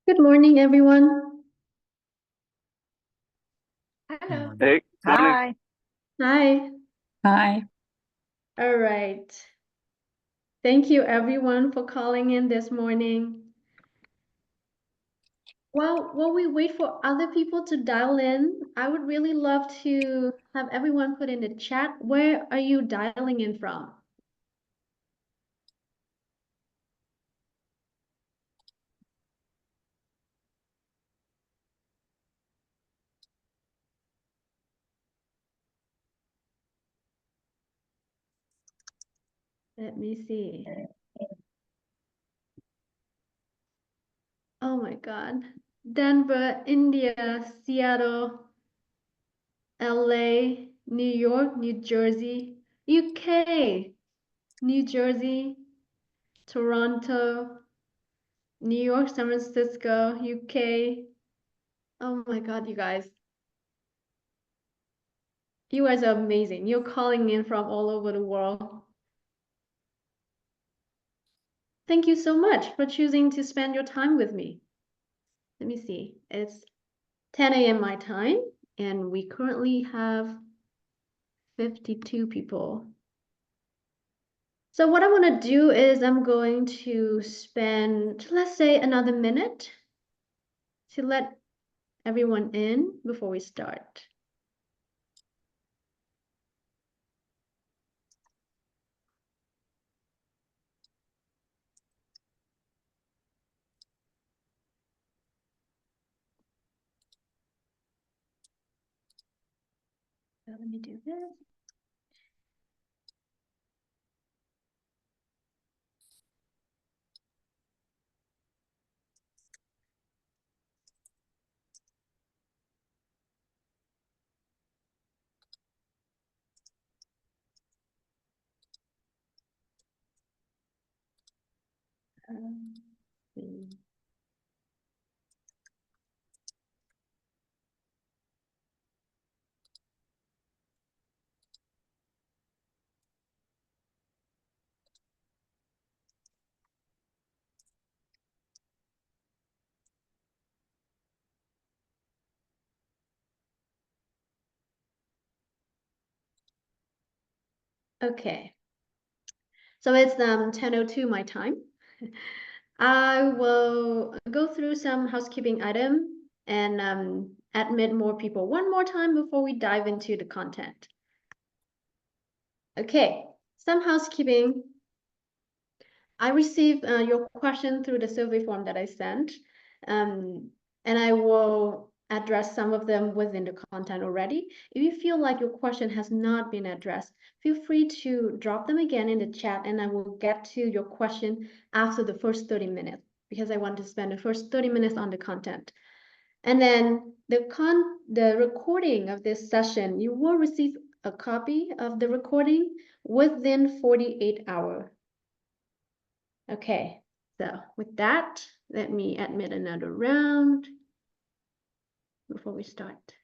Good morning, everyone. Hello. Hey, morning. Hi. Hi. Hi. All right. Thank you, everyone, for calling in this morning. Well, while we wait for other people to dial in, I would really love to have everyone put in the chat, where are you dialing in from? Let me see. Oh my God. Denver, India, Seattle, LA, New York, New Jersey, UK, New Jersey, Toronto, New York, San Francisco, UK. Oh my God, you guys. You guys are amazing. You're calling in from all over the world. Thank you so much for choosing to spend your time with me. Let me see. It's 10 a.m. my time, and we currently have 52 people. So what I want to do is I'm going to spend, let's say, another minute to let everyone in before we start. So let me do this. See. Okay. So it's 10:02 my time. I will go through some housekeeping item and admit more people one more time before we dive into the content. Okay, some housekeeping. I received your question through the survey form that I sent, and I will address some of them within the content already. If you feel like your question has not been addressed, feel free to drop them again in the chat, and I will get to your question after the first 30 minutes, because I want to spend the first 30 minutes on the content. And then the recording of this session, you will receive a copy of the recording within 48 hours. Okay, so with that, let me admit another round before we start.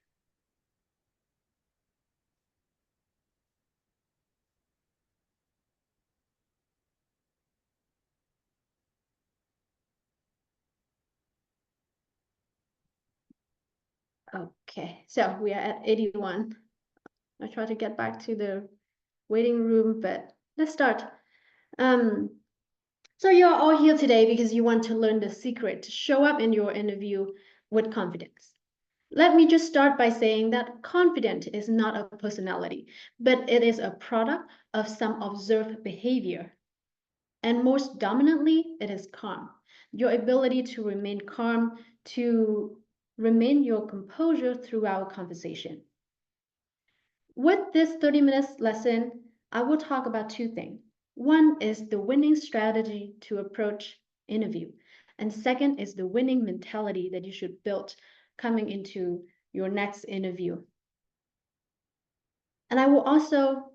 Okay, so we are at 81. I try to get back to the waiting room, but let's start. So you're all here today because you want to learn the secret to show up in your interview with confidence. Let me just start by saying that confident is not a personality, but it is a product of some observed behavior. And most dominantly, it is calm. Your ability to remain calm, to remain your composure throughout conversation. With this 30 minutes lesson, I will talk about two things. One is the winning strategy to approach interview. And second is the winning mentality that you should build coming into your next interview. And I will also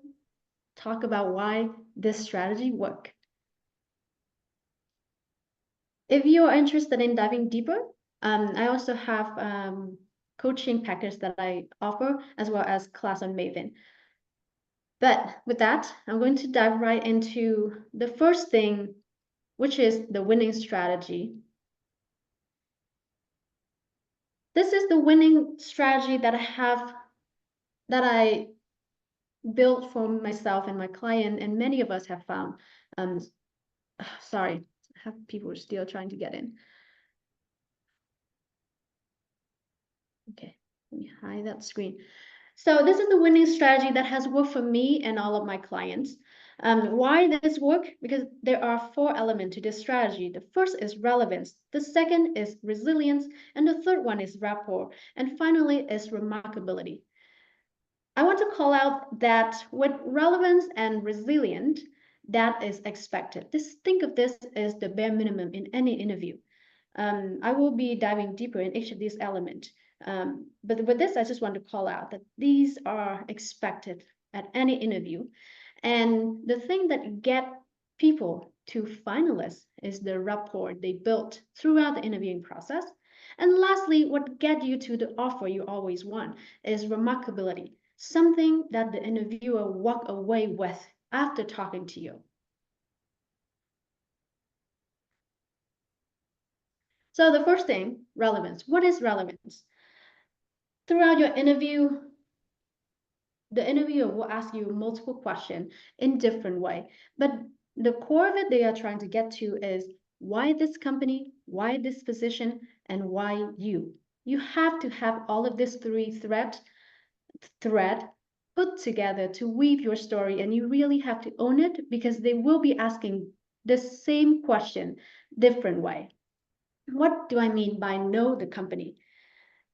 talk about why this strategy works. If you are interested in diving deeper, I also have coaching package that I offer, as well as class on Maven. But with that, I'm going to dive right into the first thing, which is the winning strategy. This is the winning strategy that I built for myself and my client, and many of us have found. Sorry, I have people still trying to get in. Okay, let me hide that screen. So this is the winning strategy that has worked for me and all of my clients. Why this work? Because there are 4 elements to this strategy. The first is relevance, the second is resilience, and the third one is rapport, and finally is remarkability. I want to call out that with relevance and resilient, that is expected. Think of this as the bare minimum in any interview. I will be diving deeper in each of these elements. But with this, I just want to call out that these are expected at any interview. And the thing that get people to finalists is the rapport they built throughout the interviewing process. And lastly, what get you to the offer you always want is remarkability, something that the interviewer walk away with after talking to you. So the first thing, relevance. What is relevance? Throughout your interview, the interviewer will ask you multiple questions in different way, but the core of it they are trying to get to is why this company, why this position, and why you. You have to have all of this thread put together to weave your story, and you really have to own it because they will be asking the same question different way. What do I mean by know the company?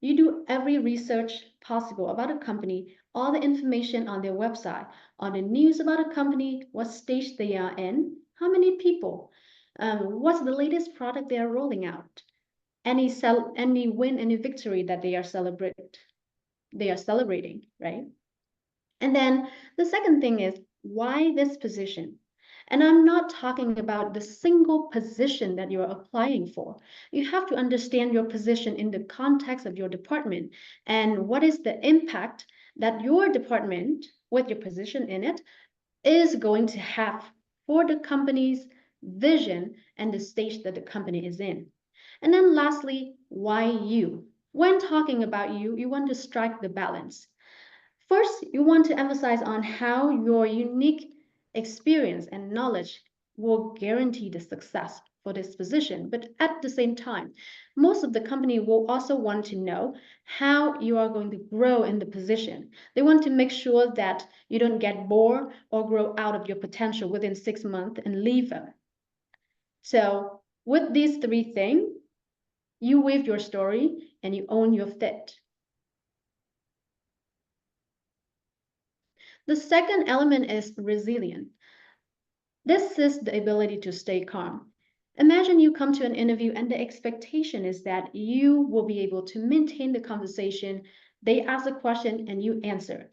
You do every research possible about a company, all the information on their website, on the news about a company, what stage they are in, how many people, what's the latest product they are rolling out, any win, any victory that they are celebrating, right? And then the second thing is why this position? And I'm not talking about the single position that you're applying for. You have to understand your position in the context of your department and what is the impact that your department, with your position in it, is going to have for the company's vision and the stage that the company is in. And then lastly, why you? When talking about you, you want to strike the balance. First, you want to emphasize on how your unique experience and knowledge will guarantee the success for this position. But at the same time, most of the company will also want to know how you are going to grow in the position. They want to make sure that you don't get bored or grow out of your potential within 6 months and leave them. So with these 3 things, you weave your story and you own your fit. The second element is resilient. This is the ability to stay calm. Imagine you come to an interview and the expectation is that you will be able to maintain the conversation. They ask a question and you answer.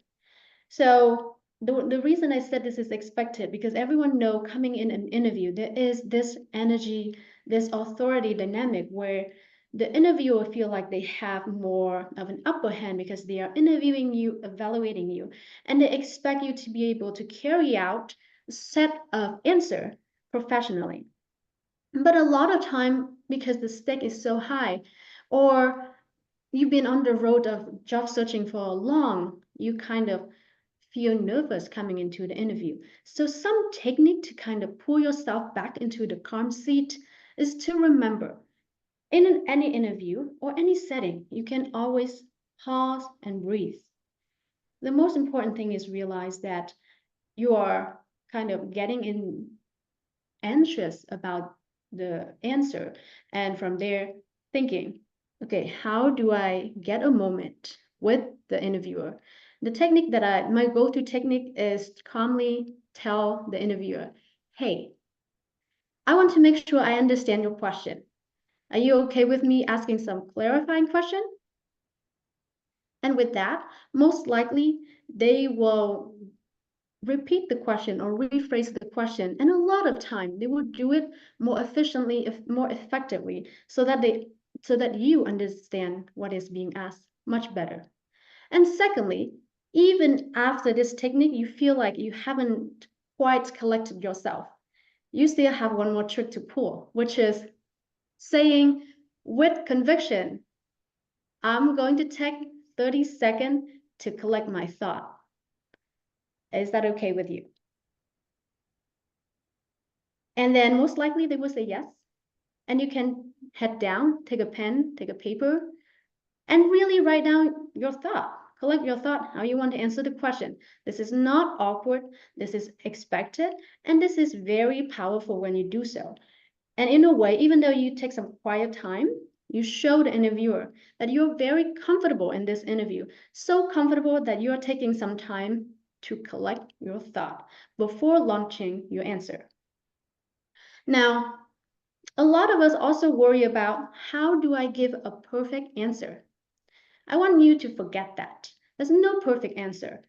So the reason I said this is expected because everyone know coming in an interview, there is this energy, this authority dynamic where the interviewer feel like they have more of an upper hand because they are interviewing you, evaluating you, and they expect you to be able to carry out a set of answer professionally. But a lot of time, because the stake is so high, or you've been on the road of job searching for long, you kind of feel nervous coming into the interview. So some technique to kind of pull yourself back into the calm seat is to remember in any interview or any setting, you can always pause and breathe. The most important thing is realize that you are kind of getting in anxious about the answer and from there thinking, okay, how do I get a moment with the interviewer? The technique that my go-to technique is to calmly tell the interviewer, hey, I want to make sure I understand your question. Are you okay with me asking some clarifying question? And with that, most likely they will repeat the question or rephrase the question. And a lot of time they will do it more efficiently, more effectively, so that you understand what is being asked much better. And secondly, even after this technique, you feel like you haven't quite collected yourself. You still have one more trick to pull, which is saying with conviction, I'm going to take 30 seconds to collect my thought. Is that okay with you? And then most likely they will say yes. And you can head down, take a pen, take a paper, and really write down your thought. Collect your thought, how you want to answer the question. This is not awkward, this is expected, and this is very powerful when you do so. And in a way, even though you take some quiet time, you show the interviewer that you're very comfortable in this interview, so comfortable that you're taking some time to collect your thought before launching your answer. Now, a lot of us also worry about how do I give a perfect answer? I want you to forget that. There's no perfect answer.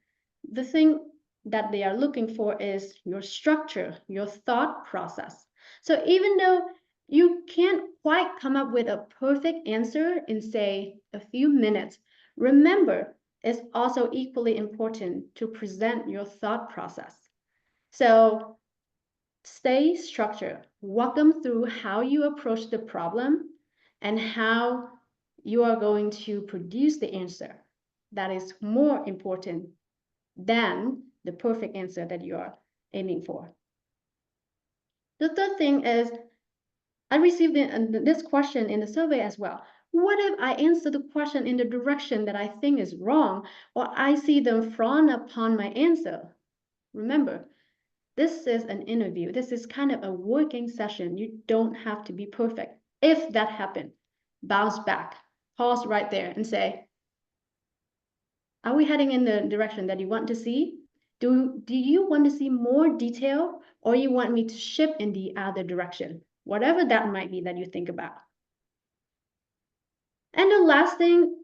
The thing that they are looking for is your structure, your thought process. So even though you can't quite come up with a perfect answer in, say, a few minutes, remember it's also equally important to present your thought process. So stay structured. Walk them through how you approach the problem and how you are going to produce the answer. That is more important than the perfect answer that you are aiming for. The third thing is, I received this question in the survey as well. What if I answer the question in the direction that I think is wrong, or I see them frown upon my answer? Remember, this is an interview. This is kind of a working session. You don't have to be perfect. If that happened, bounce back, pause right there and say, are we heading in the direction that you want to see? Do you want to see more detail, or you want me to shift in the other direction? Whatever that might be that you think about. And the last thing,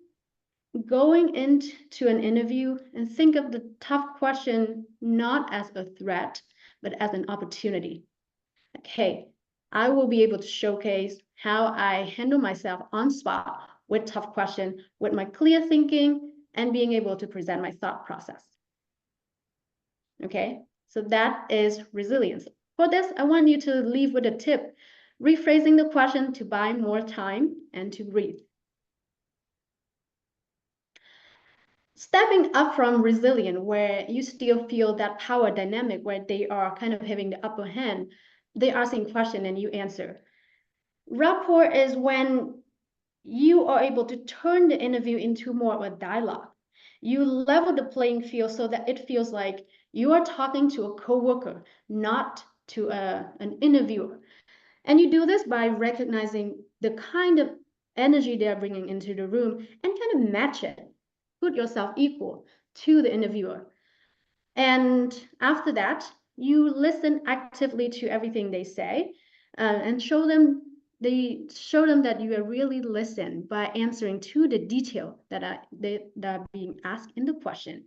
going into an interview and think of the tough question not as a threat, but as an opportunity. Like, hey, I will be able to showcase how I handle myself on spot with tough question, with my clear thinking, and being able to present my thought process. Okay, so that is resilience. For this, I want you to leave with a tip, rephrasing the question to buy more time and to breathe. Stepping up from resilient, where you still feel that power dynamic, where they are kind of having the upper hand, they asking question and you answer. Rapport is when you are able to turn the interview into more of a dialogue. You level the playing field so that it feels like you are talking to a coworker, not to an interviewer. And you do this by recognizing the kind of energy they're bringing into the room and kind of match it. Put yourself equal to the interviewer. And after that, you listen actively to everything they say and show them that you are really listen by answering to the detail that are being asked in the question.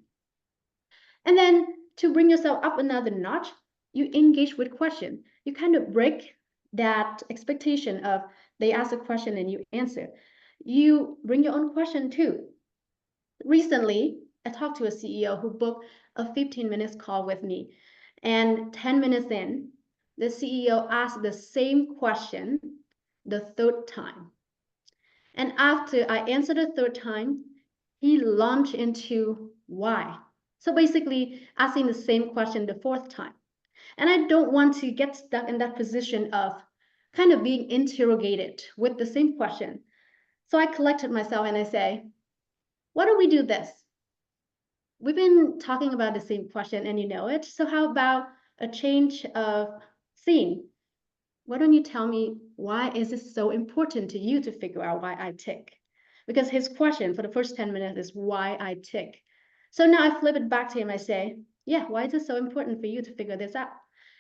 And then to bring yourself up another notch, you engage with question. You kind of break that expectation of they ask a question and you answer. You bring your own question too. Recently, I talked to a CEO who booked a 15 minutes call with me. And 10 minutes in, the CEO asked the same question the third time. And after I answered the third time, he launched into why. So basically asking the same question the fourth time. And I don't want to get stuck in that position of kind of being interrogated with the same question. So I collected myself and I say, why don't we do this? We've been talking about the same question and you know it. So how about a change of theme? Why don't you tell me why is it so important to you to figure out why I tick? Because his question for the first 10 minutes is why I tick. So now I flip it back to him. I say, yeah, why is it so important for you to figure this out?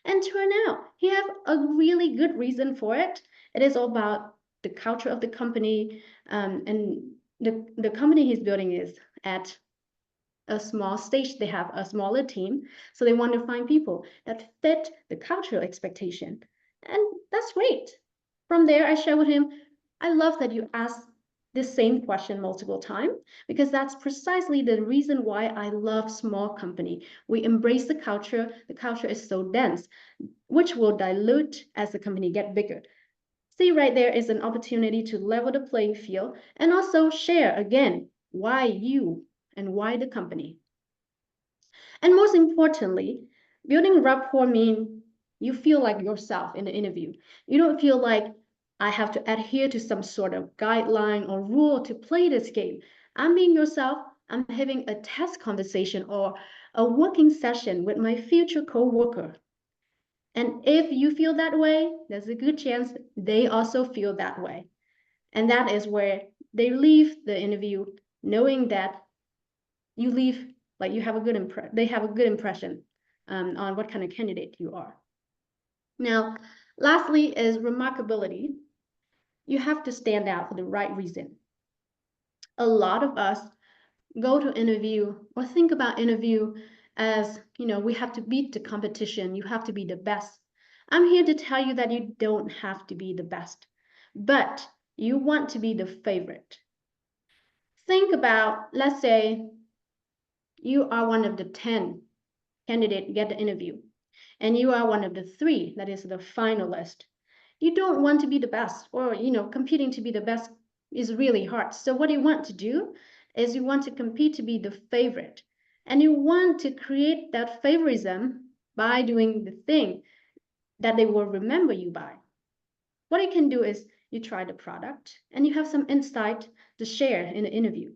And turn out he has a really good reason for it. It is all about the culture of the company, and the company he's building is at a small stage. They have a smaller team, so they want to find people that fit the cultural expectation. And that's great. From there, I share with him, I love that you asked the same question multiple times, because that's precisely the reason why I love small company. We embrace the culture. The culture is so dense, which will dilute as the company get bigger. See, right there is an opportunity to level the playing field and also share again why you and why the company. And most importantly, building rapport means you feel like yourself in the interview. You don't feel like I have to adhere to some sort of guideline or rule to play this game. I'm being yourself. I'm having a test conversation or a working session with my future coworker. And if you feel that way, there's a good chance they also feel that way. And that is where they leave the interview knowing that you leave like you have a good they have a good impression on what kind of candidate you are. Now, lastly is remarkability. You have to stand out for the right reason. A lot of us go to interview or think about interview as, we have to beat the competition. You have to be the best. I'm here to tell you that you don't have to be the best, but you want to be the favorite. Think about, let's say, you are one of the 10 candidates get the interview, and you are one of the 3 that is the finalist. You don't want to be the best, or competing to be the best is really hard. So what you want to do is you want to compete to be the favorite, and you want to create that favorism by doing the thing that they will remember you by. What you can do is you try the product and you have some insight to share in the interview.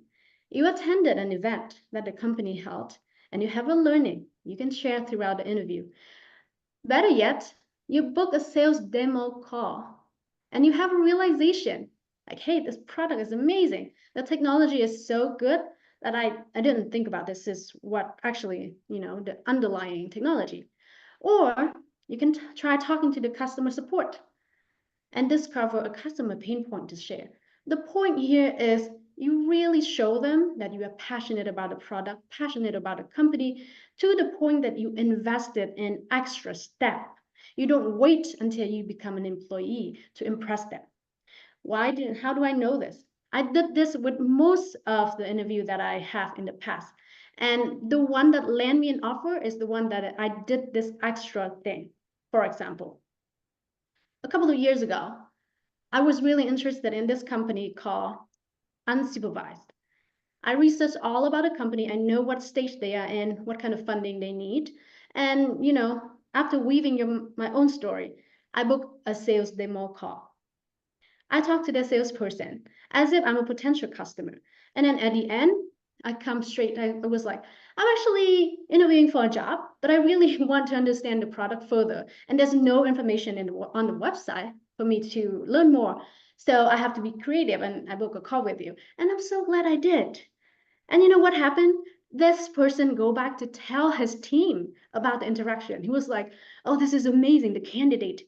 You attended an event that the company held and you have a learning you can share throughout the interview. Better yet, you book a sales demo call and you have a realization like, hey, this product is amazing. The technology is so good that I didn't think about this is what actually, the underlying technology. Or you can try talking to the customer support and discover a customer pain point to share. The point here is you really show them that you are passionate about the product, passionate about the company, to the point that you invested in extra step. You don't wait until you become an employee to impress them. How do I know this? I did this with most of the interview that I have in the past. And the one that landed me an offer is the one that I did this extra thing. For example, a couple of years ago, I was really interested in this company called Unsupervised. I researched all about the company. I know what stage they are in, what kind of funding they need. And, after weaving my own story, I booked a sales demo call. I talked to the salesperson as if I'm a potential customer. And then at the end, I was like, I'm actually interviewing for a job, but I really want to understand the product further. And there's no information on the website for me to learn more. So I have to be creative and I book a call with you. And I'm so glad I did. And you know what happened? This person go back to tell his team about the interaction. He was like, oh, this is amazing. The candidate,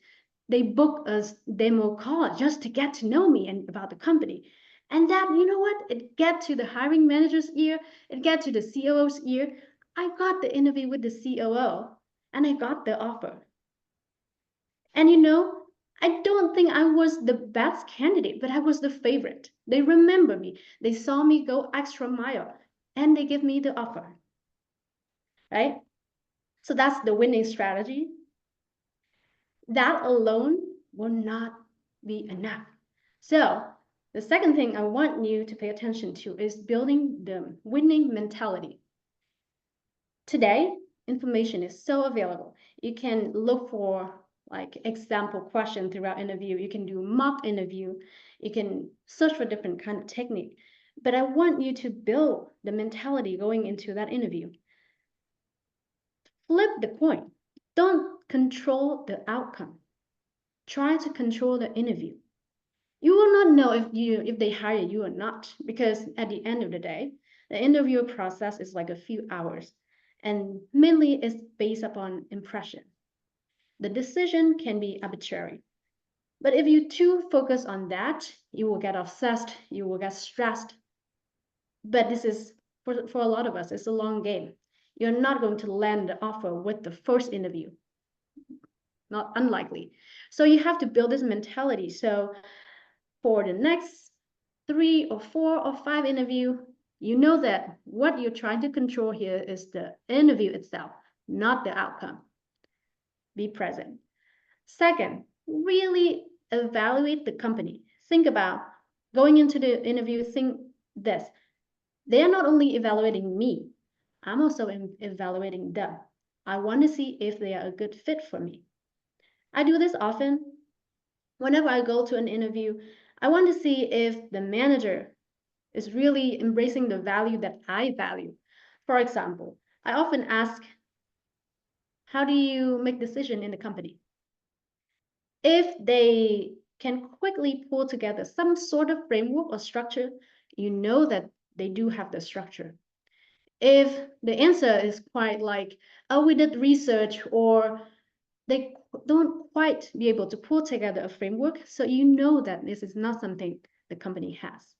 they booked a demo call just to get to know me and about the company. And that, you know what? It get to the hiring manager's ear. It get to the COO's ear. I got the interview with the COO and I got the offer. And I don't think I was the best candidate, but I was the favorite. They remember me. They saw me go extra mile and they give me the offer, right? So that's the winning strategy. That alone will not be enough. So the second thing I want you to pay attention to is building the winning mentality. Today, information is so available. You can look for like example question throughout interview. You can do mock interview. You can search for different kind of technique. But I want you to build the mentality going into that interview. Flip the coin. Don't control the outcome. Try to control the interview. You will not know if they hire you or not, because at the end of the day, the interview process is like a few hours and mainly is based upon impression. The decision can be arbitrary. But if you too focus on that, you will get obsessed, you will get stressed. But this is, for a lot of us, it's a long game. You're not going to land the offer with the first interview. Not unlikely. So you have to build this mentality. So for the next 3 or 4 or 5 interview, you know that what you're trying to control here is the interview itself, not the outcome. Be present. Second, really evaluate the company. Think about going into the interview, think this. They are not only evaluating me, I'm also evaluating them. I want to see if they are a good fit for me. I do this often. Whenever I go to an interview, I want to see if the manager is really embracing the value that I value. For example, I often ask, how do you make decision in the company? If they can quickly pull together some sort of framework or structure, you know that they do have the structure. If the answer is quite like, oh, we did research, or they don't quite be able to pull together a framework, so you know that this is not something the company has.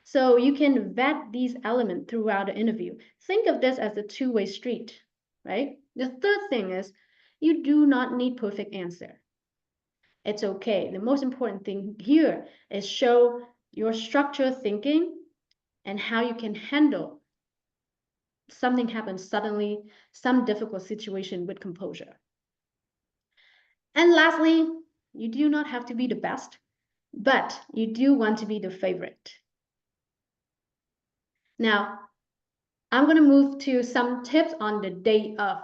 So you can vet these elements throughout the interview. Think of this as a two-way street, right? The third thing is you do not need perfect answer. It's okay. The most important thing here is show your structured thinking and how you can handle something happens suddenly, some difficult situation with composure. And lastly, you do not have to be the best, but you do want to be the favorite. Now, I'm going to move to some tips on the day of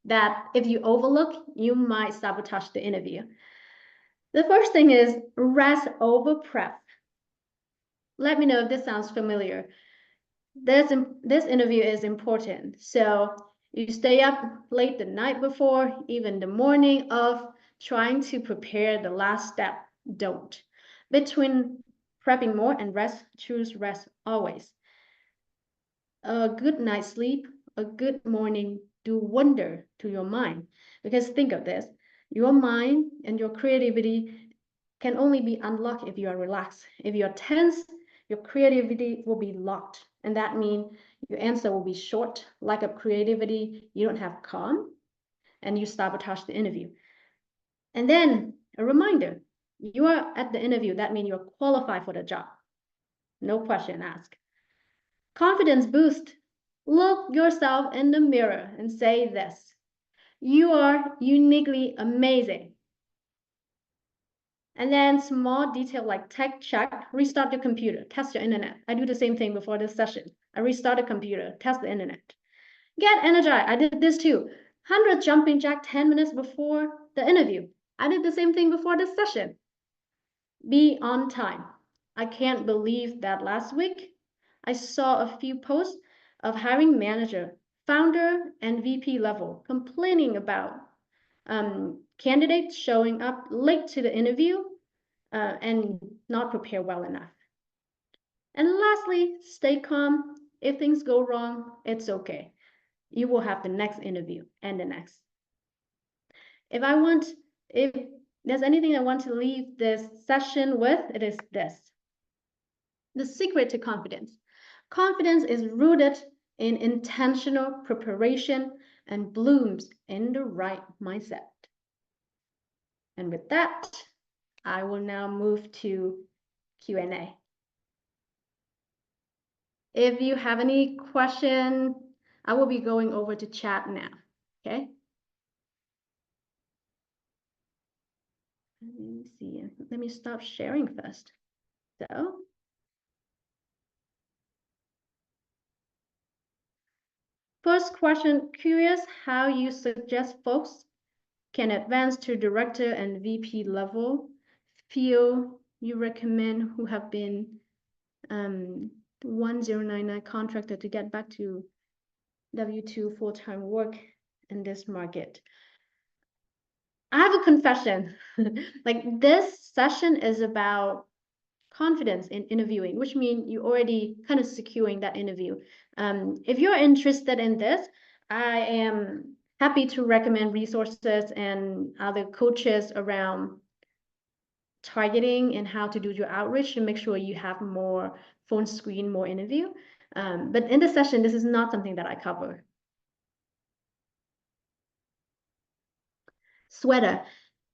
that if you overlook, you might sabotage the interview. The first thing is rest over prep. Let me know if this sounds familiar. This interview is important. So you stay up late the night before, even the morning of, trying to prepare the last step. Don't. Between prepping more and rest, choose rest always. A good night's sleep, a good morning do wonder to your mind. Because think of this, your mind and your creativity can only be unlocked if you are relaxed. If you're tense, your creativity will be locked. And that means your answer will be short, lack of creativity, you don't have calm, and you sabotage the interview. And then a reminder, you are at the interview, that means you're qualified for the job. No question asked. Confidence boost. Look yourself in the mirror and say this. You are uniquely amazing. And then small detail like tech check, restart your computer, test your internet. I do the same thing before this session. I restart the computer, test the internet. Get energized. I did this too. 100 jumping jack 10 minutes before the interview. I did the same thing before this session. Be on time. I can't believe that last week I saw a few posts of hiring manager, founder, and VP level complaining about candidates showing up late to the interview and not prepare well enough. And lastly, stay calm. If things go wrong, it's okay. You will have the next interview and the next. If there's anything I want to leave this session with, it is this. The secret to confidence. Confidence is rooted in intentional preparation and blooms in the right mindset. And with that, I will now move to Q&A. If you have any question, I will be going over to chat now, okay? Let me see, let me stop sharing first. So, first question, curious how you suggest folks can advance to director and VP level. Feel you recommend who have been 1099 contracted to get back to W2 full-time work in this market. I have a confession. Like this session is about confidence in interviewing, which means you already kind of securing that interview. If you're interested in this, I am happy to recommend resources and other coaches around targeting and how to do your outreach to make sure you have more phone screen, more interview. But in this session, this is not something that I cover. Sweater.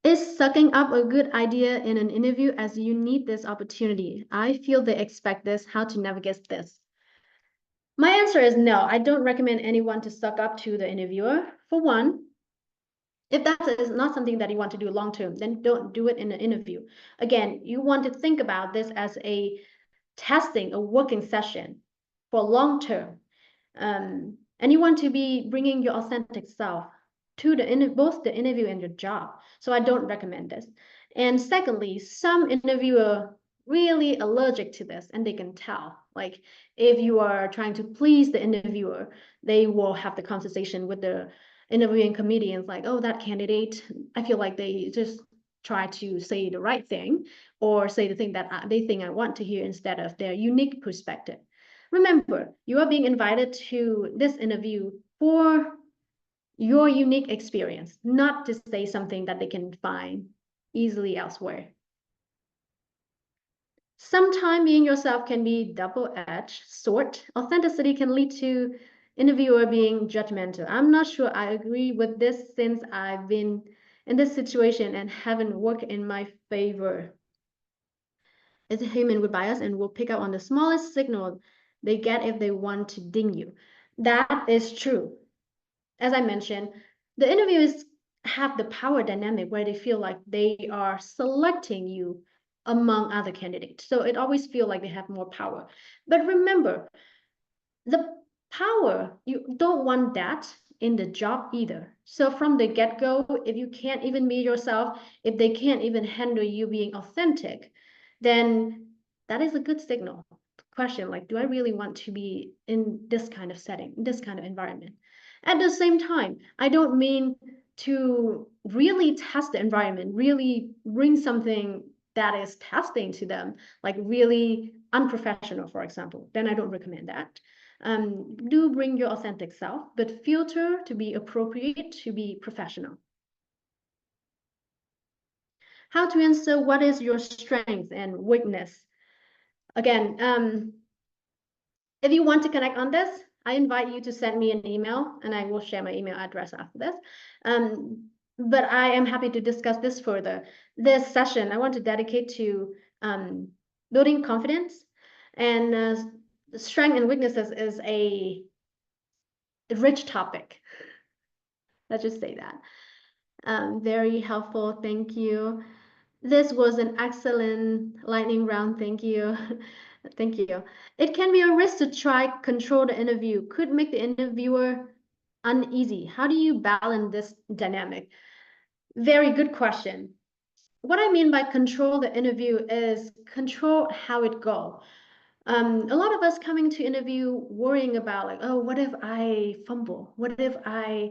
Is sucking up a good idea in an interview as you need this opportunity? I feel they expect this. How to navigate this? My answer is no. I don't recommend anyone to suck up to the interviewer. For one, If that is not something that you want to do long term, then don't do it in an interview. Again, you want to think about this as a testing, a working session for long term. And you want to be bringing your authentic self to both the interview and your job. So I don't recommend this. And secondly, some interviewer really allergic to this and they can tell. Like if you are trying to please the interviewer, they will have the conversation with the interviewing comedians like, oh, that candidate, I feel like they just try to say the right thing or say the thing that they think I want to hear instead of their unique perspective. Remember, you are being invited to this interview for your unique experience, not to say something that they can find easily elsewhere. Sometimes being yourself can be double-edged sword. Authenticity can lead to interviewer being judgmental. I'm not sure I agree with this since I've been in this situation and haven't worked in my favor. Is a human with bias and will pick up on the smallest signal they get if they want to ding you. That is true. As I mentioned, the interviewers have the power dynamic where they feel like they are selecting you among other candidates. So it always feels like they have more power. But remember, the power, you don't want that in the job either. So from the get-go, if you can't even be yourself, if they can't even handle you being authentic, then that is a good signal. Question like, do I really want to be in this kind of setting, this kind of environment? At the same time, I don't mean to really test the environment, really bring something that is testing to them, like really unprofessional, for example. Then I don't recommend that. Do bring your authentic self, but filter to be appropriate, to be professional. How to answer what is your strength and weakness? Again, if you want to connect on this, I invite you to send me an email and I will share my email address after this. But I am happy to discuss this further. This session I want to dedicate to building confidence, and strength and weaknesses is a rich topic. Let's just say that. Very helpful. Thank you. This was an excellent lightning round. Thank you. Thank you. It can be a risk to try control the interview. Could make the interviewer uneasy. How do you balance this dynamic? Very good question. What I mean by control the interview is control how it goes. A lot of us coming to interview worrying about like, oh, what if I fumble? What if I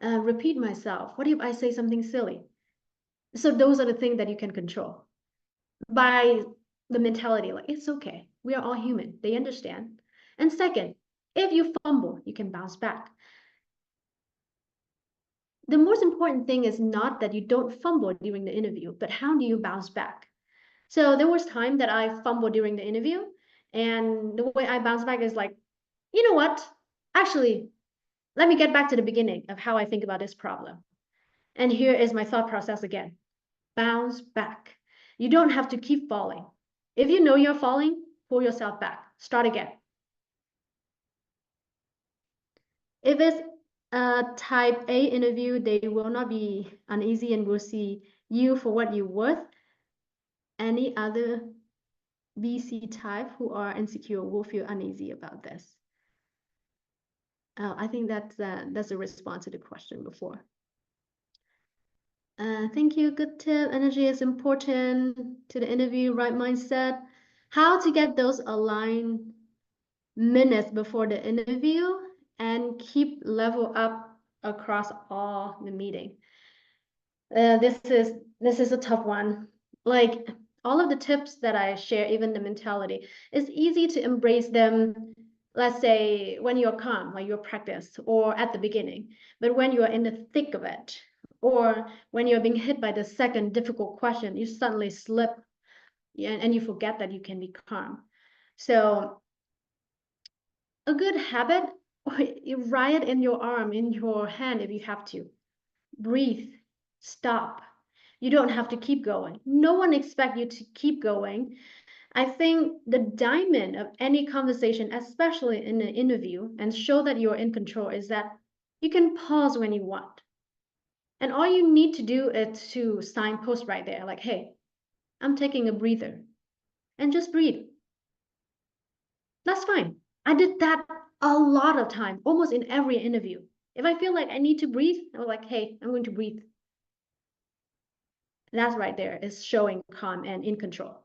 repeat myself? What if I say something silly? So those are the things that you can control by the mentality, like, it's okay. We are all human. They understand. And second, if you fumble, you can bounce back. The most important thing is not that you don't fumble during the interview, but how do you bounce back? So there was time that I fumbled during the interview, and the way I bounce back is like, you know what? Actually, let me get back to the beginning of how I think about this problem. And here is my thought process again. Bounce back. You don't have to keep falling. If you know you're falling, pull yourself back. Start again. If it's a type A interview, they will not be uneasy and will see you for what you're worth. Any other BC type who are insecure will feel uneasy about this. I think that's a response to the question before. Thank you. Good tip. Energy is important to the interview. Right mindset. How to get those aligned minutes before the interview and keep level up across all the meeting. This is a tough one. Like all of the tips that I share, even the mentality, it's easy to embrace them. Let's say when you're calm, like your practice, or at the beginning. But when you are in the thick of it, or when you're being hit by the second difficult question, you suddenly slip, and you forget that you can be calm. So a good habit, you write it in your arm, in your hand if you have to. Breathe, stop. You don't have to keep going. No one expects you to keep going. I think the diamond of any conversation, especially in an interview, and show that you're in control is that you can pause when you want. And all you need to do is to signpost right there, like, hey, I'm taking a breather, and just breathe. That's fine. I did that a lot of time, almost in every interview. If I feel like I need to breathe, I'm like, hey, I'm going to breathe. That's right there is showing calm and in control.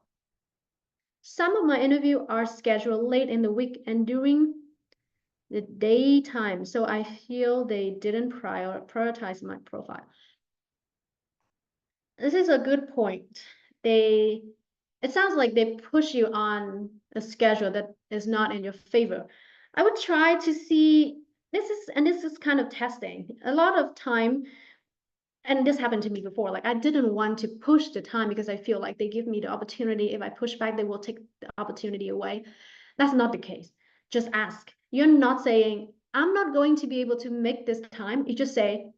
Some of my interviews are scheduled late in the week and during the daytime, so I feel they didn't prioritize my profile. This is a good point. It sounds like they push you on a schedule that is not in your favor. I would try to see this is kind of testing. A lot of time, and this happened to me before, like I didn't want to push the time because I feel like they give me the opportunity. If I push back, they will take the opportunity away. That's not the case. Just ask. You're not saying, I'm not going to be able to make this time. You just say,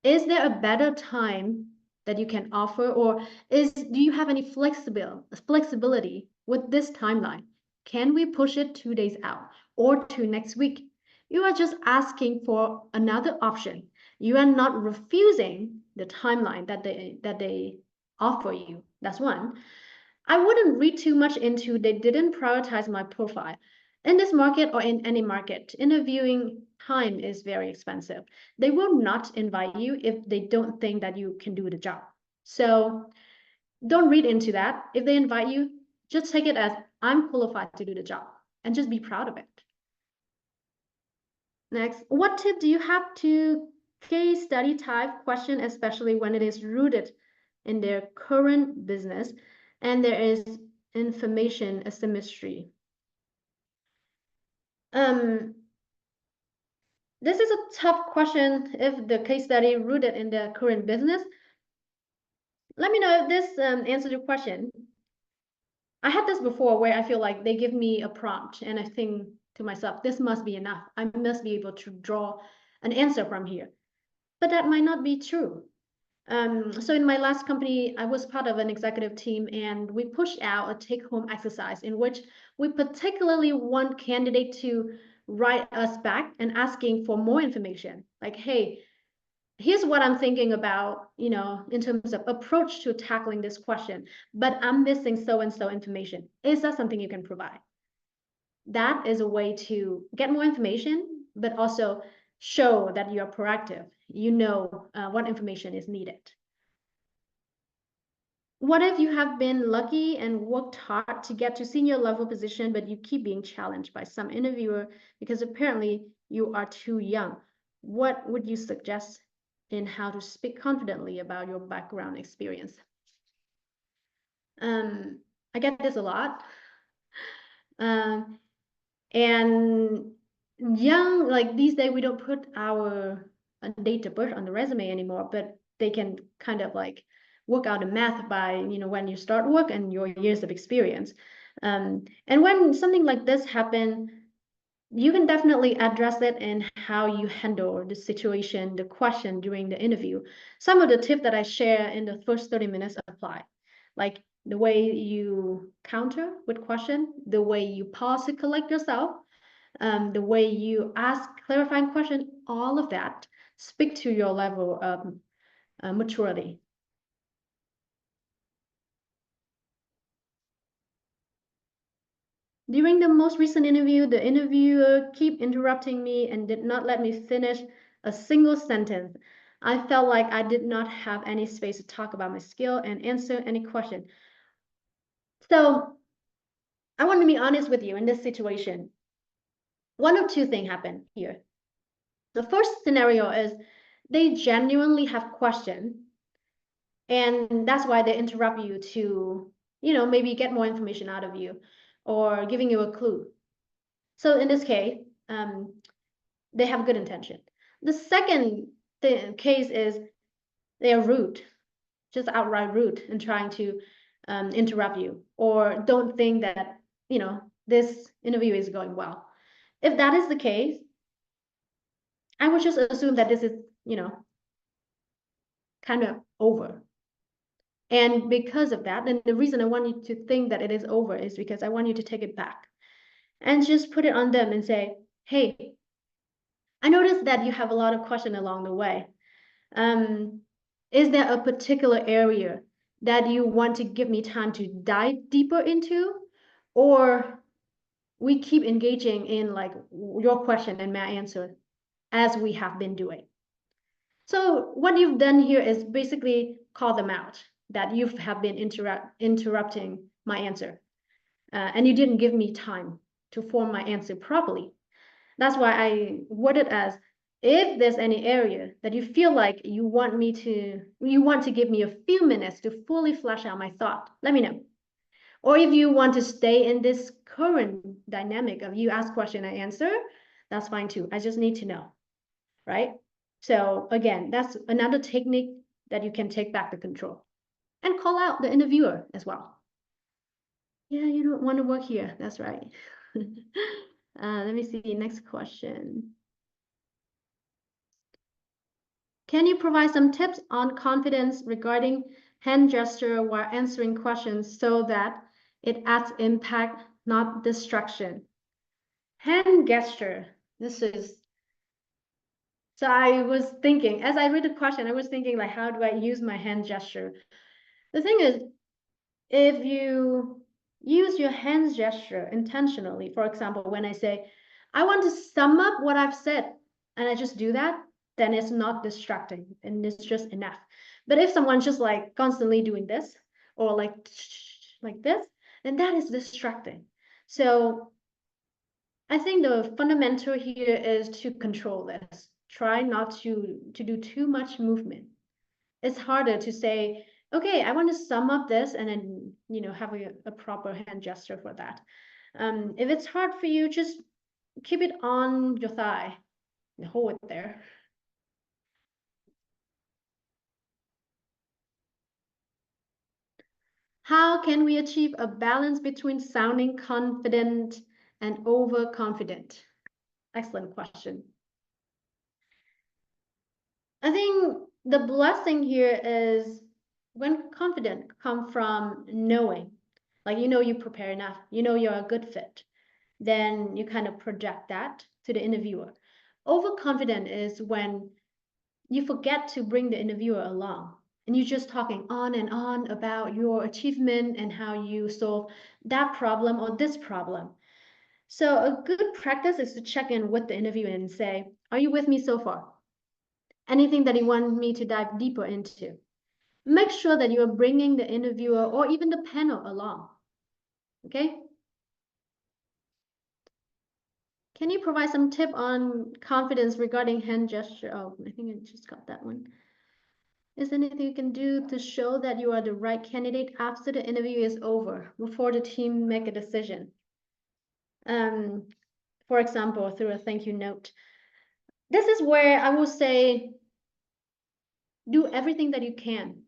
is there a better time that you can offer, or do you have any flexibility with this timeline? Can we push it 2 days out or to next week? You are just asking for another option. You are not refusing the timeline that they offer you. That's one. I wouldn't read too much into they didn't prioritize my profile. In this market or in any market, interviewing time is very expensive. They will not invite you if they don't think that you can do the job. So don't read into that. If they invite you, just take it as I'm qualified to do the job and just be proud of it. Next, what tip do you have to case study type question, especially when it is rooted in their current business and there is information asymmetry? This is a tough question if the case study rooted in the current business. Let me know if this answers your question. I had this before where I feel like they give me a prompt and I think to myself, this must be enough. I must be able to draw an answer from here. But that might not be true. So in my last company, I was part of an executive team and we pushed out a take-home exercise in which we particularly want candidate to write us back and asking for more information. Like, hey, here's what I'm thinking about, in terms of approach to tackling this question, but I'm missing so-and-so information. Is that something you can provide? That is a way to get more information, but also show that you are proactive. You know what information is needed. What if you have been lucky and worked hard to get to senior level position, but you keep being challenged by some interviewer because apparently you are too young? What would you suggest in how to speak confidently about your background experience? I get this a lot. Um, and young, like these days, we don't put our date of birth on the resume anymore, but they can kind of like work out the math by, when you start work and your years of experience. And when something like this happen, you can definitely address it in how you handle the situation, the question during the interview. Some of the tips that I share in the first 30 minutes apply, like the way you counter with question, the way you pause to collect yourself, the way you ask clarifying question, all of that speak to your level of maturity. During the most recent interview, the interviewer kept interrupting me and did not let me finish a single sentence. I felt like I did not have any space to talk about my skill and answer any question. So I want to be honest with you in this situation. One of two things happened here. The first scenario is they genuinely have question, and that's why they interrupt you to, maybe get more information out of you or giving you a clue. So in this case, they have good intention. The second case is they are rude, just outright rude and trying to interrupt you or don't think that, this interview is going well. If that is the case, I would just assume that this is, kind of over. And because of that, then the reason I want you to think that it is over is because I want you to take it back and just put it on them and say, hey, I noticed that you have a lot of questions along the way. Is there a particular area that you want to give me time to dive deeper into, or we keep engaging in like your question and my answer as we have been doing? So what you've done here is basically call them out that you have been interrupting my answer, and you didn't give me time to form my answer properly. That's why I word it as, if there's any area that you feel like you want to give me a few minutes to fully flesh out my thought, let me know. Or if you want to stay in this current dynamic of you ask question and answer, that's fine too. I just need to know, right? So again, that's another technique that you can take back the control and call out the interviewer as well. Yeah, you don't want to work here. That's right. Let me see. Next question. Can you provide some tips on confidence regarding hand gesture while answering questions so that it adds impact, not distraction? Hand gesture. This is, so I was thinking, as I read the question, I was thinking like, how do I use my hand gesture? The thing is, if you use your hand gesture intentionally, for example, when I say, I want to sum up what I've said, and I just do that, then it's not distracting and it's just enough. But if someone's just like constantly doing this or like this, then that is distracting. So I think the fundamental here is to control this. Try not to do too much movement. It's harder to say, okay, I want to sum up this and then, have a proper hand gesture for that. If it's hard for you, just keep it on your thigh and hold it there. How can we achieve a balance between sounding confident and overconfident? Excellent question. I think the blessing here is when confident come from knowing, like you prepare enough, you're a good fit, then you kind of project that to the interviewer. Overconfident is when you forget to bring the interviewer along and you're just talking on and on about your achievement and how you solve that problem or this problem. So a good practice is to check in with the interviewer and say, are you with me so far? Anything that you want me to dive deeper into? Make sure that you are bringing the interviewer or even the panel along. Okay? Can you provide some tip on confidence regarding hand gesture? Oh, I think I just got that one. Is there anything you can do to show that you are the right candidate after the interview is over, before the team make a decision? For example, through a thank you note. This is where I will say, do everything that you can.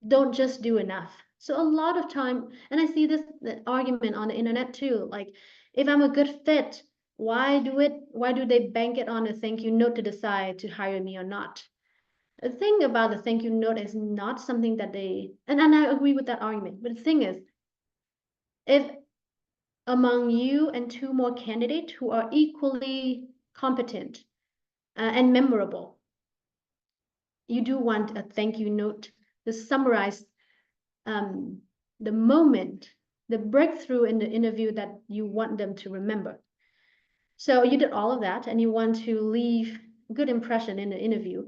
Don't just do enough. So a lot of time, and I see this argument on the internet too, like if I'm a good fit, why do they bank it on a thank you note to decide to hire me or not? The thing about the thank you note is not something that and I agree with that argument, but the thing is, if among you and two more candidates who are equally competent and memorable, you do want a thank you note to summarize the moment, the breakthrough in the interview that you want them to remember. So you did all of that and you want to leave a good impression in the interview.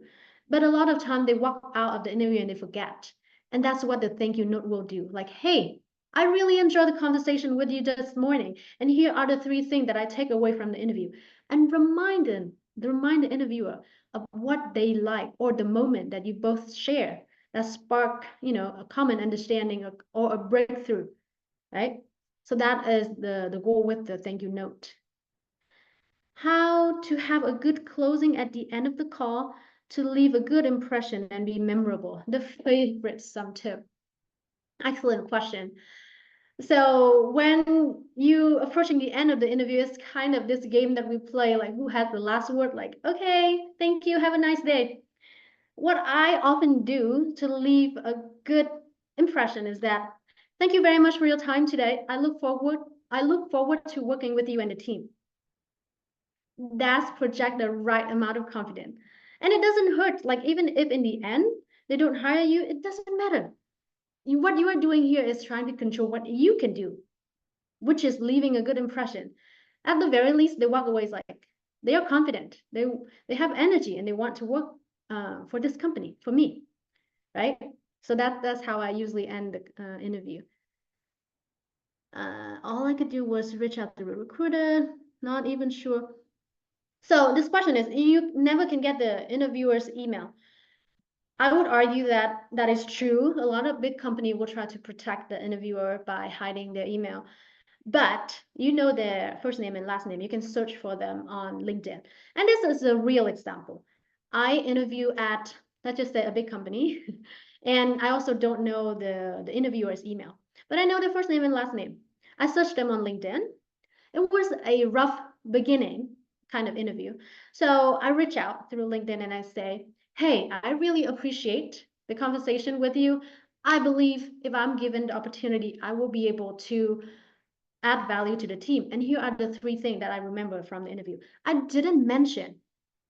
But a lot of time they walk out of the interview and they forget. And that's what the thank you note will do. Like, hey, I really enjoyed the conversation with you this morning. And here are the 3 things that I take away from the interview. And remind the interviewer of what they like or the moment that you both share that spark, a common understanding or a breakthrough, right? So that is the goal with the thank you note. How to have a good closing at the end of the call to leave a good impression and be memorable. The favorite some tip. Excellent question. So when you approaching the end of the interview, it's kind of this game that we play, like who has the last word, like, okay, thank you, have a nice day. What I often do to leave a good impression is that, thank you very much for your time today. I look forward to working with you and the team. That's project the right amount of confidence. And it doesn't hurt. Like, even if in the end they don't hire you, it doesn't matter. What you are doing here is trying to control what you can do, which is leaving a good impression. At the very least, they walk away like they are confident. They have energy and they want to work for this company, for me, right? So that's how I usually end the interview. All I could do was reach out to a recruiter, not even sure. So this question is, you never can get the interviewer's email. I would argue that that is true. A lot of big company will try to protect the interviewer by hiding their email. But you know their first name and last name. You can search for them on LinkedIn. And this is a real example. I interview at, let's just say, a big company, and I also don't know the interviewer's email, but I know their first name and last name. I searched them on LinkedIn. It was a rough beginning kind of interview. So I reach out through LinkedIn and I say, hey, I really appreciate the conversation with you. I believe if I'm given the opportunity, I will be able to add value to the team. And here are the three things that I remember from the interview. I didn't mention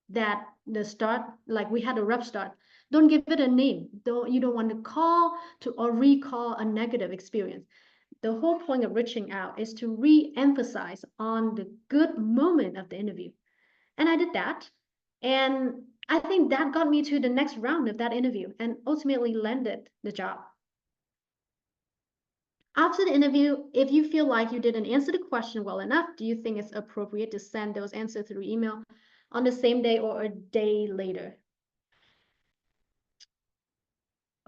that the start, like we had a rough start. Don't give it a name. You don't want to call to or recall a negative experience. The whole point of reaching out is to re-emphasize on the good moment of the interview. And I did that. And I think that got me to the next round of that interview and ultimately landed the job. After the interview, if you feel like you didn't answer the question well enough, do you think it's appropriate to send those answers through email on the same day or a day later?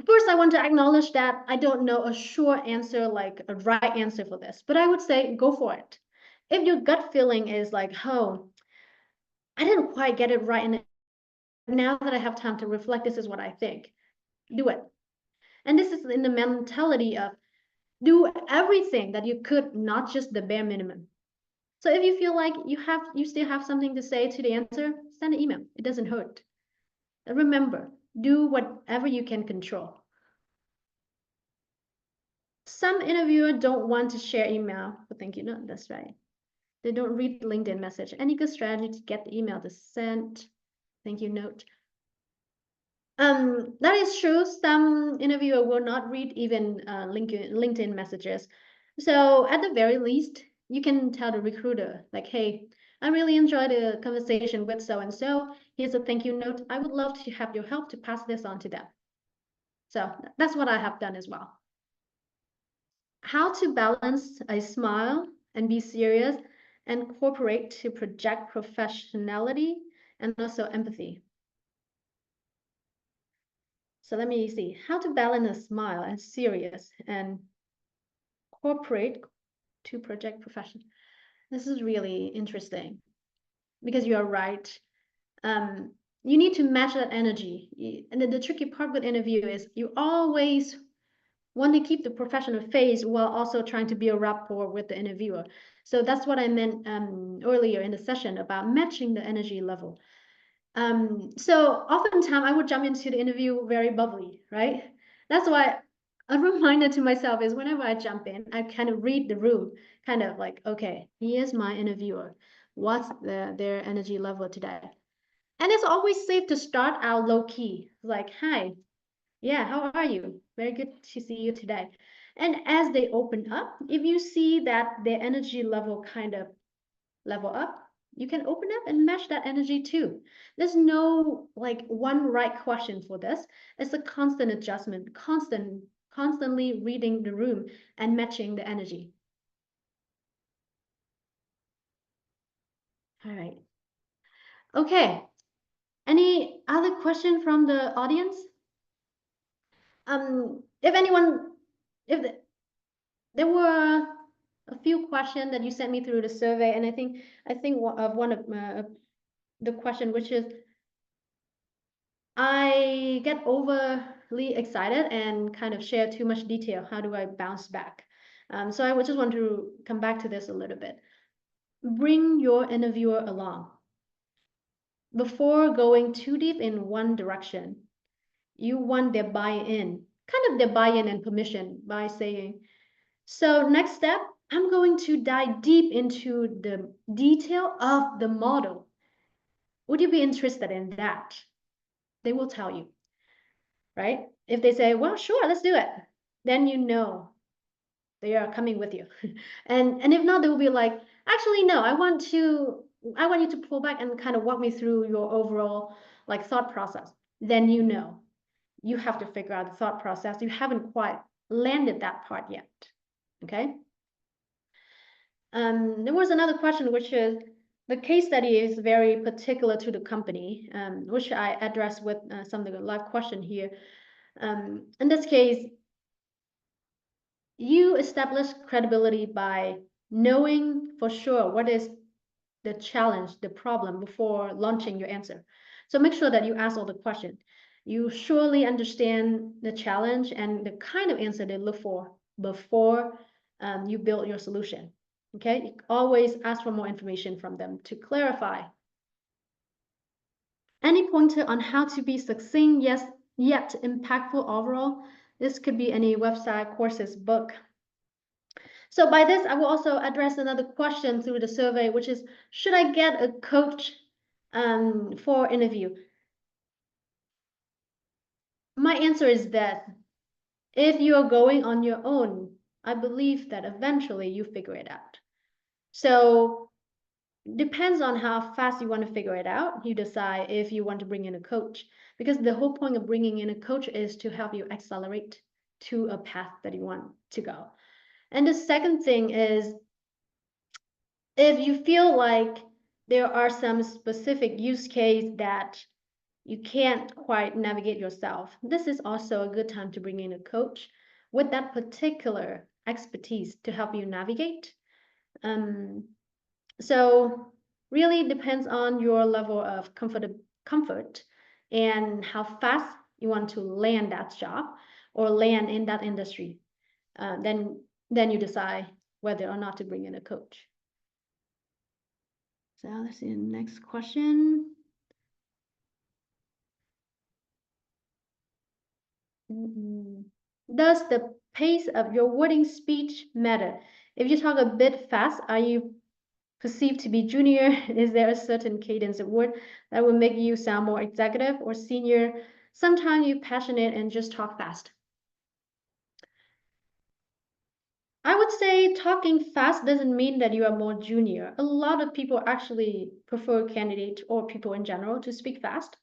First, I want to acknowledge that I don't know a sure answer, like a right answer for this, but I would say go for it. If your gut feeling is like, oh, I didn't quite get it right, and now that I have time to reflect, this is what I think, do it. And this is in the mentality of do everything that you could, not just the bare minimum. So if you feel like you still have something to say to the answer, send an email. It doesn't hurt. And remember, do whatever you can control. Some interviewers don't want to share email. But thank you note. That's right. They don't read LinkedIn message. Any good strategy to get the email to send thank you note? That is true. Some interviewer will not read even LinkedIn messages. So at the very least, you can tell the recruiter, like, hey, I really enjoyed the conversation with so-and-so. Here's a thank you note. I would love to have your help to pass this on to them. So that's what I have done as well. How to balance a smile and be serious and cooperate to project professionality and also empathy. So let me see, how to balance a smile and serious and cooperate to project profession. This is really interesting because you are right. You need to match that energy. And the tricky part with interview is you always want to keep the professional face while also trying to build rapport with the interviewer. So that's what I meant earlier in the session about matching the energy level. So oftentimes I would jump into the interview very bubbly, right? That's why a reminder to myself is whenever I jump in, I kind of read the room, kind of like, okay, here's my interviewer. What's their energy level today? And it's always safe to start out low key, like, hi, yeah, how are you? Very good to see you today. And as they open up, if you see that their energy level kind of level up, you can open up and match that energy too. There's no like one right question for this. It's a constant adjustment, constantly reading the room and matching the energy. All right. Okay. Any other question from the audience? If anyone, if there were a few questions that you sent me through the survey, and I think of one of the question, which is I get overly excited and kind of share too much detail. How do I bounce back? So I would just want to come back to this a little bit. Bring your interviewer along. Before going too deep in one direction, you want their buy-in, kind of their buy-in and permission by saying, so next step, I'm going to dive deep into the detail of the model. Would you be interested in that? They will tell you, right? If they say, well, sure, let's do it, then you know they are coming with you. And if not, they will be like, actually, no, I want you to pull back and kind of walk me through your overall like thought process. Then you know you have to figure out the thought process. You haven't quite landed that part yet. Okay. There was another question, which is the case study is very particular to the company, which I address with some of the live question here. In this case, you establish credibility by knowing for sure what is the challenge, the problem before launching your answer. So make sure that you ask all the questions. You surely understand the challenge and the kind of answer they look for before you build your solution. Okay, you always ask for more information from them to clarify. Any pointer on how to be succinct, yes, yet impactful overall? This could be any website, courses, book. So by this, I will also address another question through the survey, which is, should I get a coach for interview? My answer is that if you are going on your own, I believe that eventually you figure it out. So depends on how fast you want to figure it out. You decide if you want to bring in a coach, because the whole point of bringing in a coach is to help you accelerate to a path that you want to go. And the second thing is, if you feel like there are some specific use case that you can't quite navigate yourself, this is also a good time to bring in a coach with that particular expertise to help you navigate. So really depends on your level of comfort and how fast you want to land that job or land in that industry. Then you decide whether or not to bring in a coach. So let's see the next question. Does the pace of your wording speech matter? If you talk a bit fast, are you perceived to be junior? Is there a certain cadence of word that will make you sound more executive or senior? Sometimes you're passionate and just talk fast. I would say talking fast doesn't mean that you are more junior. A lot of people actually prefer candidates or people in general to speak fast.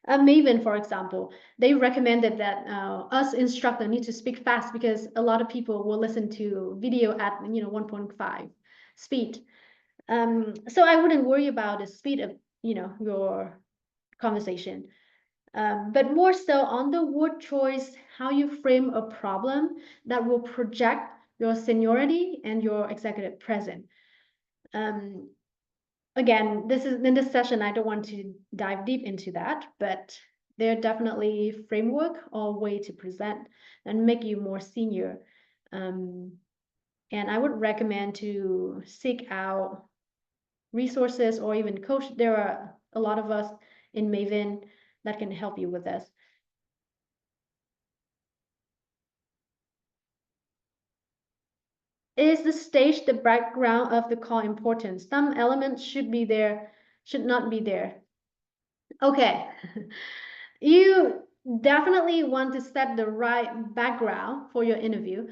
Maven, for example, they recommended that us instructor need to speak fast because a lot of people will listen to video at 1.5 speed. So I wouldn't worry about the speed of your conversation, but more so on the word choice, how you frame a problem that will project your seniority and your executive presence. Again, this is in this session, I don't want to dive deep into that, but there are definitely framework or way to present and make you more senior. And I would recommend to seek out resources or even coach. There are a lot of us in Maven that can help you with this. Is the stage the background of the call important? Some elements should be there, should not be there. Okay. You definitely want to set the right background for your interview.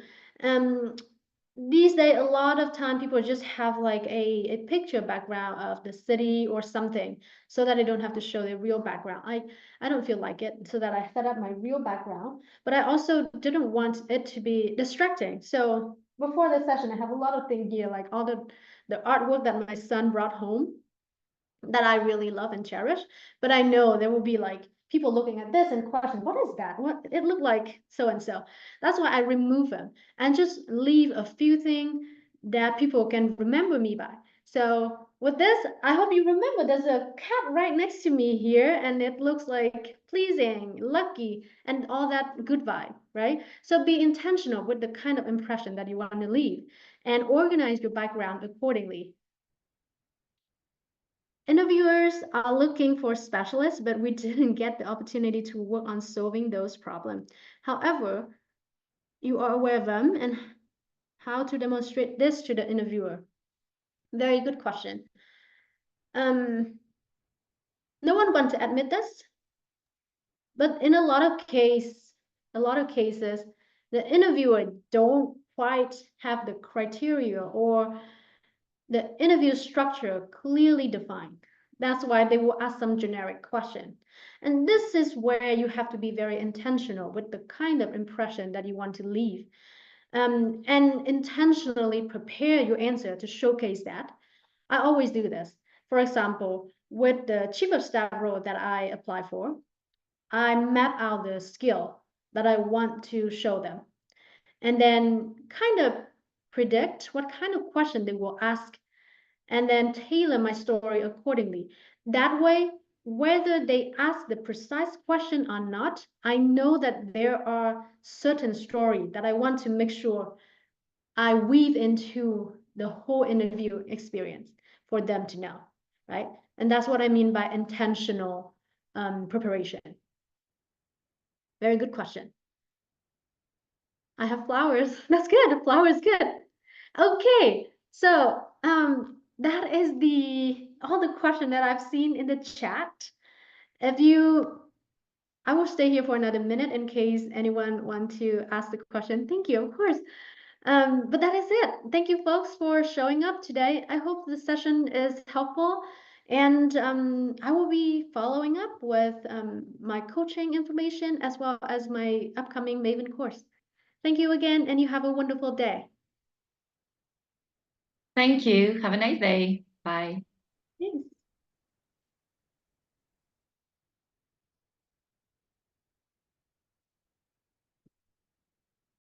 These days, a lot of time people just have like a picture background of the city or something so that they don't have to show their real background. I don't feel like it, so that I set up my real background, but I also didn't want it to be distracting. So before this session, I have a lot of things here, like all the artwork that my son brought home that I really love and cherish. But I know there will be like people looking at this and question, what is that? What it looked like so and so. That's why I remove them and just leave a few things that people can remember me by. So with this, I hope you remember there's a cat right next to me here, and it looks like pleasing, lucky, and all that good vibe, right? So be intentional with the kind of impression that you want to leave and organize your background accordingly. Interviewers are looking for specialists, but we didn't get the opportunity to work on solving those problems. However, you are aware of them and how to demonstrate this to the interviewer. Very good question. No one wants to admit this, But in a lot of cases, the interviewer don't quite have the criteria or the interview structure clearly defined. That's why they will ask some generic question. And this is where you have to be very intentional with the kind of impression that you want to leave, and intentionally prepare your answer to showcase that. I always do this. For example, with the chief of staff role that I apply for, I map out the skill that I want to show them, and then kind of predict what kind of question they will ask, and then tailor my story accordingly. That way, whether they ask the precise question or not, I know that there are certain story that I want to make sure I weave into the whole interview experience for them to know, right? And that's what I mean by intentional preparation. Very good question. I have flowers. That's good. Flowers good. Okay, so that is all the question that I've seen in the chat. If you, I will stay here for another minute in case anyone want to ask the question. Thank you, of course. But that is it. Thank you, folks, for showing up today. I hope the session is helpful, and I will be following up with my coaching information as well as my upcoming Maven course. Thank you again, and you have a wonderful day. Thank you. Have a nice day. Bye. Thanks.